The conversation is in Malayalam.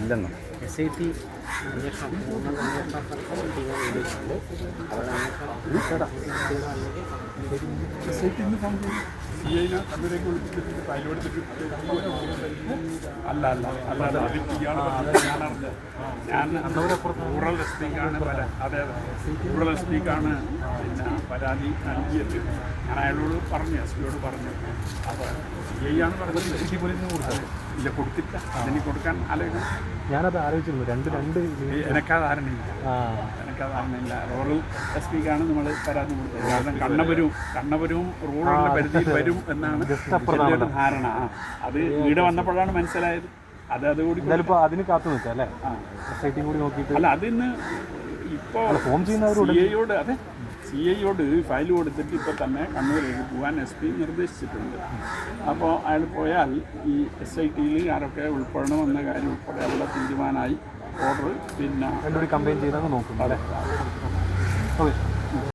ഇല്ലെന്നോ SIT റൂറൽ എസ്പിക്കാണ് റൂറൽ എസ്പിക്കാണ് പിന്നെ പരാതി നൽകിയത്. ഞാൻ അയാളോട് പറഞ്ഞു, SPയോട് പറഞ്ഞു. അപ്പോൾ CI ആണ് പറഞ്ഞത് സിറ്റി പോലീസിന് കൊടുത്തത്. ഇല്ല, കൊടുത്തില്ല. അതിന് കൊടുക്കാൻ ആലോചിക്കണം. ഞാനത് ആലോചിച്ചിരുന്നു. രണ്ട് എനിക്കാ ധാരണയില്ല. റൂറൽ SPക്കാണ് നമ്മൾ പരാതി കൊടുത്തത്. കാരണം കണ്ണപുരവും റൂറലിൻ്റെ പരിധിയിൽ വരും എന്നാണ് എൻ്റെ ഒരു ധാരണ. അത് ഇവിടെ വന്നപ്പോഴാണ് മനസ്സിലായത്. അതുകൂടി അതിന് കാത്തു നിൽക്കാം അല്ലേ? SIT കൂടി നോക്കിയിട്ട് അല്ല, അതിന്ന് ഇപ്പോൾ CIയോട് ഫയൽ കൊടുത്തിട്ട് ഇപ്പോൾ തന്നെ കണ്ണൂരിലേക്ക് പോകാൻ SP നിർദ്ദേശിച്ചിട്ടുണ്ട്. അപ്പോൾ അയാൾ പോയാൽ ഈ SITയിൽ ആരൊക്കെ ഉൾപ്പെടണമെന്ന കാര്യം ഉൾപ്പെടെ അവിടെ തീരുമാനമായി ഓർഡർ പിന്നെ കമ്പയിൻ ചെയ്താൽ നോക്കും. അതെ. ഓക്കെ.